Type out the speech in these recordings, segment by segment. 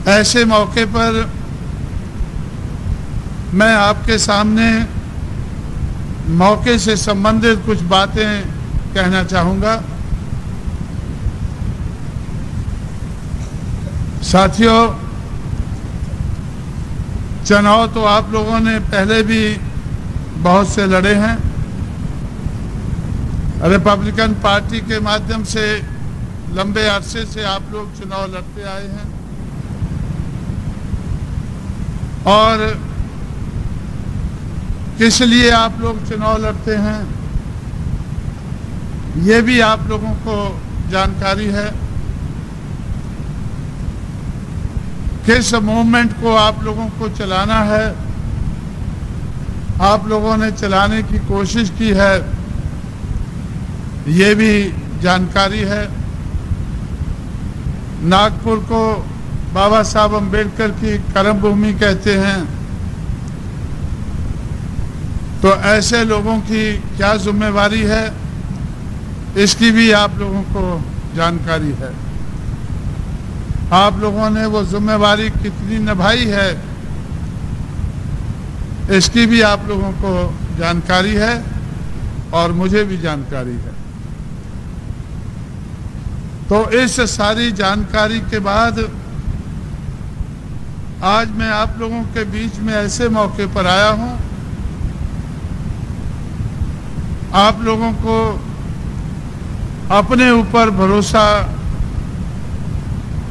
ऐसे मौके पर मैं आपके सामने मौके से संबंधित कुछ बातें कहना चाहूँगा। साथियों, चुनाव तो आप लोगों ने पहले भी बहुत से लड़े हैं। रिपब्लिकन पार्टी के माध्यम से लंबे अरसे से आप लोग चुनाव लड़ते आए हैं और किस लिए आप लोग चुनाव लड़ते हैं ये भी आप लोगों को जानकारी है। किस मूवमेंट को आप लोगों को चलाना है, आप लोगों ने चलाने की कोशिश की है, ये भी जानकारी है। नागपुर को बाबा साहब अम्बेडकर की कर्मभूमि कहते हैं, तो ऐसे लोगों की क्या जिम्मेवारी है इसकी भी आप लोगों को जानकारी है। आप लोगों ने वो जिम्मेवारी कितनी निभाई है इसकी भी आप लोगों को जानकारी है और मुझे भी जानकारी है। तो इस सारी जानकारी के बाद आज मैं आप लोगों के बीच में ऐसे मौके पर आया हूं, आप लोगों को अपने ऊपर भरोसा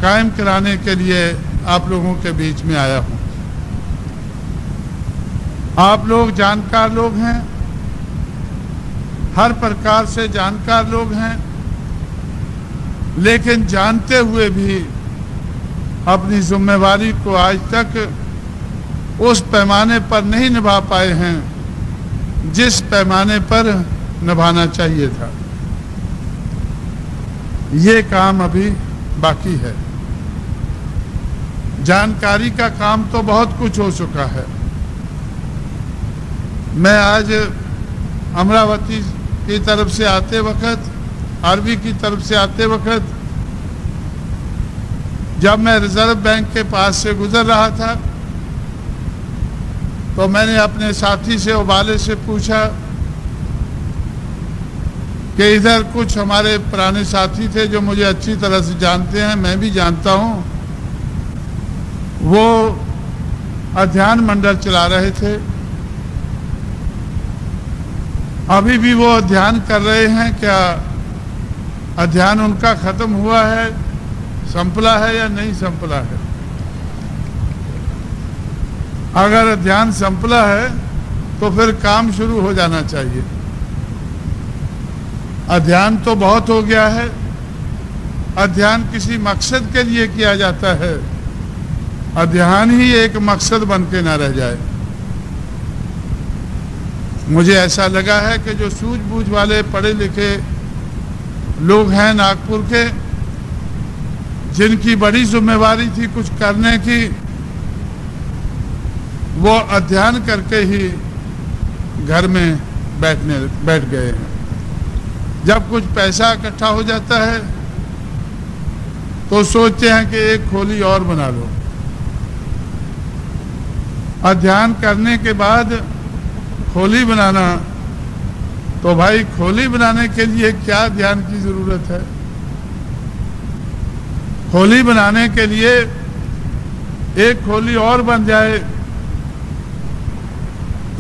कायम कराने के लिए आप लोगों के बीच में आया हूं। आप लोग जानकार लोग हैं, हर प्रकार से जानकार लोग हैं, लेकिन जानते हुए भी अपनी जिम्मेवारी को आज तक उस पैमाने पर नहीं निभा पाए हैं जिस पैमाने पर निभाना चाहिए था। ये काम अभी बाकी है। जानकारी का काम तो बहुत कुछ हो चुका है। मैं आज अमरावती की तरफ से आते वक्त, आरवी की तरफ से आते वक्त, जब मैं रिजर्व बैंक के पास से गुजर रहा था तो मैंने अपने साथी से, उबाले से पूछा कि इधर कुछ हमारे पुराने साथी थे जो मुझे अच्छी तरह से जानते हैं, मैं भी जानता हूं, वो अध्ययन मंडल चला रहे थे। अभी भी वो अध्ययन कर रहे हैं क्या? अध्ययन उनका खत्म हुआ है, संपला है या नहीं संपला है? अगर अध्ययन संपला है तो फिर काम शुरू हो जाना चाहिए। अध्ययन तो बहुत हो गया है। अध्ययन किसी मकसद के लिए किया जाता है, अध्ययन ही एक मकसद बन के ना रह जाए। मुझे ऐसा लगा है कि जो सूझबूझ वाले पढ़े लिखे लोग हैं नागपुर के, जिनकी बड़ी जिम्मेवारी थी कुछ करने की, वो अध्ययन करके ही घर में बैठ गए हैं। जब कुछ पैसा इकट्ठा हो जाता है तो सोचते हैं कि एक खोली और बना लो। अध्ययन करने के बाद खोली बनाना, तो भाई खोली बनाने के लिए क्या ध्यान की जरूरत है? खोली बनाने के लिए एक खोली और बन जाए,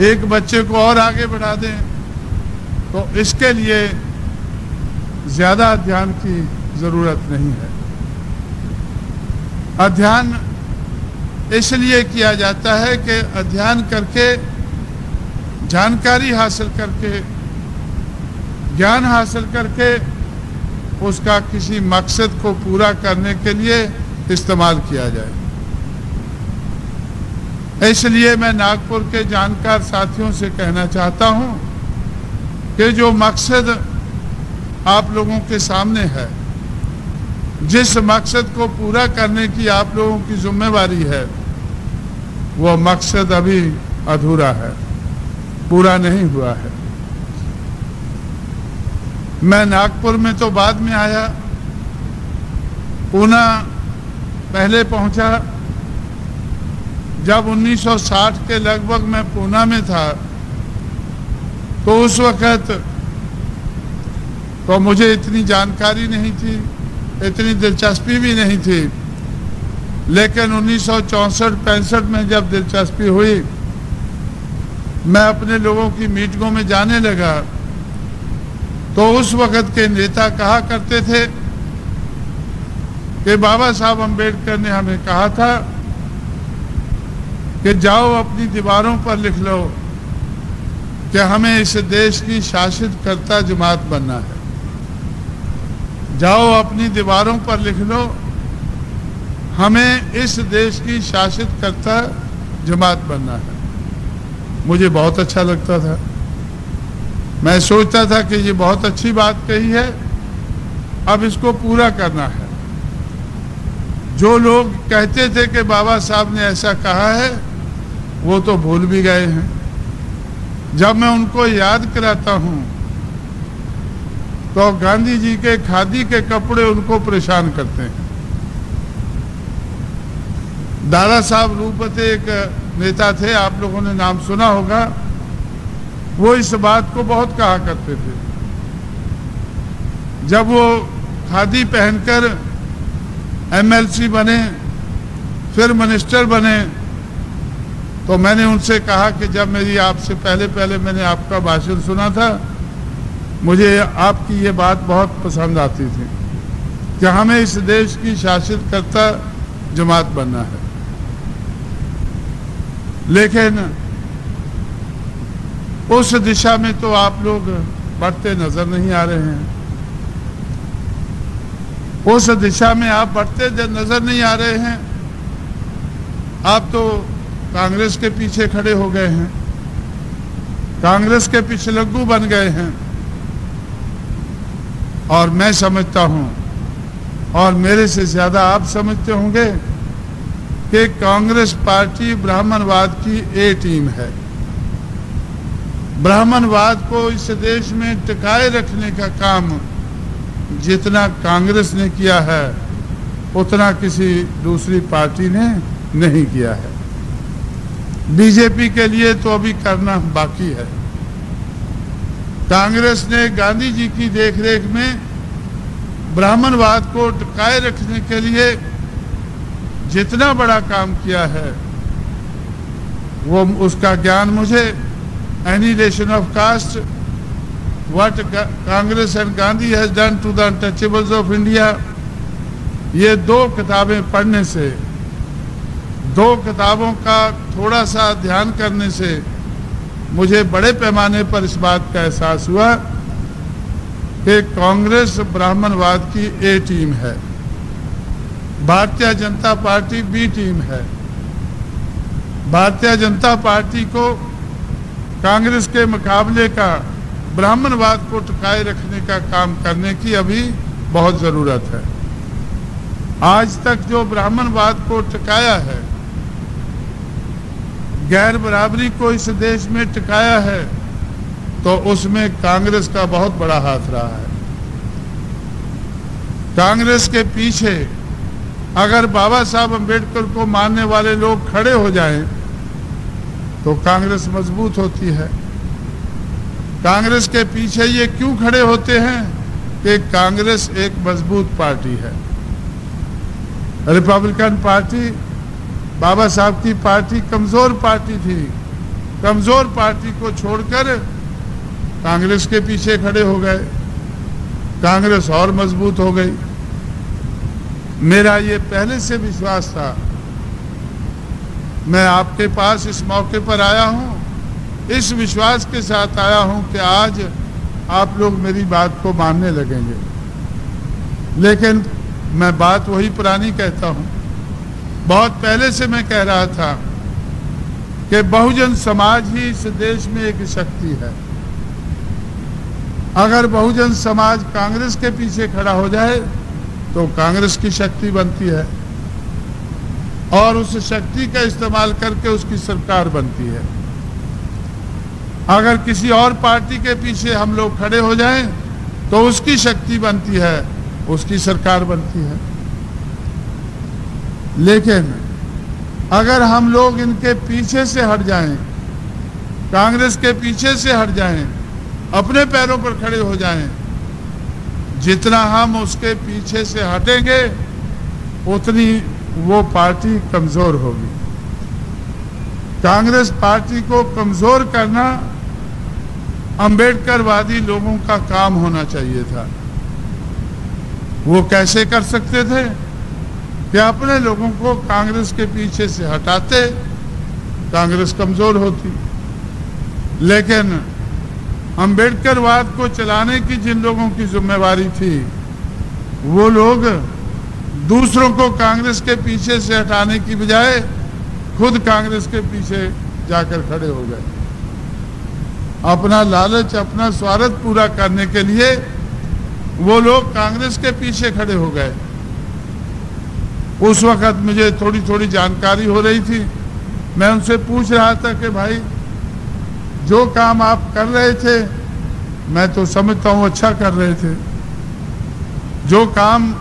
एक बच्चे को और आगे बढ़ा दें, तो इसके लिए ज्यादा अध्ययन की जरूरत नहीं है। अध्ययन इसलिए किया जाता है कि अध्ययन करके, जानकारी हासिल करके, ज्ञान हासिल करके उसका किसी मकसद को पूरा करने के लिए इस्तेमाल किया जाए। इसलिए मैं नागपुर के जानकार साथियों से कहना चाहता हूं कि जो मकसद आप लोगों के सामने है, जिस मकसद को पूरा करने की आप लोगों की जिम्मेवारी है, वो मकसद अभी अधूरा है, पूरा नहीं हुआ है। मैं नागपुर में तो बाद में आया, पूना पहले पहुंचा, जब 1960 के लगभग मैं पूना में था, तो उस वक़्त तो मुझे इतनी जानकारी नहीं थी, इतनी दिलचस्पी भी नहीं थी। लेकिन 1964-65 में जब दिलचस्पी हुई, मैं अपने लोगों की मीटिंगों में जाने लगा, तो उस वक़्त के नेता कहा करते थे कि बाबा साहब अम्बेडकर ने हमें कहा था कि जाओ अपनी दीवारों पर लिख लो कि हमें इस देश की शासित कर्ता जमात बनना है। जाओ अपनी दीवारों पर लिख लो, हमें इस देश की शासित कर्ता जमात बनना है। मुझे बहुत अच्छा लगता था। मैं सोचता था कि ये बहुत अच्छी बात कही है, अब इसको पूरा करना है। जो लोग कहते थे कि बाबा साहब ने ऐसा कहा है, वो तो भूल भी गए हैं। जब मैं उनको याद कराता हूं, तो गांधी जी के खादी के कपड़े उनको परेशान करते हैं। दादा साहब रूपते एक नेता थे, आप लोगों ने नाम सुना होगा। वो इस बात को बहुत कहा करते थे। जब वो खादी पहनकर एमएलसी बने, फिर मिनिस्टर बने, तो मैंने उनसे कहा कि जब मेरी आपसे पहले मैंने आपका भाषण सुना था, मुझे आपकी ये बात बहुत पसंद आती थी कि हमें इस देश की शासित कर्ता जमात बनना है। लेकिन उस दिशा में तो आप लोग बढ़ते नजर नहीं आ रहे हैं। उस दिशा में आप बढ़ते नजर नहीं आ रहे हैं। आप तो कांग्रेस के पीछे खड़े हो गए हैं, कांग्रेस के पिछलग्गू बन गए हैं। और मैं समझता हूं, और मेरे से ज्यादा आप समझते होंगे, कि कांग्रेस पार्टी ब्राह्मणवाद की ए टीम है। ब्राह्मणवाद को इस देश में टिकाए रखने का काम जितना कांग्रेस ने किया है, उतना किसी दूसरी पार्टी ने नहीं किया है। बीजेपी के लिए तो अभी करना बाकी है। कांग्रेस ने गांधी जी की देखरेख में ब्राह्मणवाद को टिकाए रखने के लिए जितना बड़ा काम किया है, वो उसका ज्ञान मुझे annihilation of caste, what Congress and Gandhi has done to the untouchables of India, ये 2 किताबें पढ़ने से, 2 किताबों का थोड़ा सा ध्यान करने से मुझे बड़े पैमाने पर इस बात का एहसास हुआ कि कांग्रेस ब्राह्मणवाद की ए टीम है, Bharatiya Janata party B team है। भारतीय जनता पार्टी को कांग्रेस के मुकाबले का ब्राह्मणवाद को टिकाए रखने का काम करने की अभी बहुत जरूरत है। आज तक जो ब्राह्मणवाद को टिकाया है, गैर बराबरी को इस देश में टिकाया है, तो उसमें कांग्रेस का बहुत बड़ा हाथ रहा है। कांग्रेस के पीछे अगर बाबा साहब अम्बेडकर को मानने वाले लोग खड़े हो जाएं, तो कांग्रेस मजबूत होती है। कांग्रेस के पीछे ये क्यों खड़े होते हैं कि कांग्रेस एक मजबूत पार्टी है। रिपब्लिकन पार्टी, बाबा साहब की पार्टी कमजोर पार्टी थी। कमजोर पार्टी को छोड़कर कांग्रेस के पीछे खड़े हो गए, कांग्रेस और मजबूत हो गई। मेरा ये पहले से विश्वास था। मैं आपके पास इस मौके पर आया हूं, इस विश्वास के साथ आया हूं कि आज आप लोग मेरी बात को मानने लगेंगे। लेकिन मैं बात वही पुरानी कहता हूं। बहुत पहले से मैं कह रहा था कि बहुजन समाज ही इस देश में एक शक्ति है। अगर बहुजन समाज कांग्रेस के पीछे खड़ा हो जाए, तो कांग्रेस की शक्ति बनती है और उस शक्ति का इस्तेमाल करके उसकी सरकार बनती है। अगर किसी और पार्टी के पीछे हम लोग खड़े हो जाएं, तो उसकी शक्ति बनती है, उसकी सरकार बनती है। लेकिन अगर हम लोग इनके पीछे से हट जाएं, कांग्रेस के पीछे से हट जाएं, अपने पैरों पर खड़े हो जाएं, जितना हम उसके पीछे से हटेंगे उतनी वो पार्टी कमजोर होगी। कांग्रेस पार्टी को कमजोर करना अंबेडकरवादी लोगों का काम होना चाहिए था। वो कैसे कर सकते थे कि अपने लोगों को कांग्रेस के पीछे से हटाते, कांग्रेस कमजोर होती। लेकिन अंबेडकरवाद को चलाने की जिन लोगों की जिम्मेवारी थी, वो लोग दूसरों को कांग्रेस के पीछे से हटाने की बजाय खुद कांग्रेस के पीछे जाकर खड़े हो गए। अपना लालच, अपना स्वार्थ पूरा करने के लिए वो लोग कांग्रेस के पीछे खड़े हो गए। उस वक्त मुझे थोड़ी थोड़ी जानकारी हो रही थी। मैं उनसे पूछ रहा था कि भाई, जो काम आप कर रहे थे, मैं तो समझता हूं अच्छा कर रहे थे, जो काम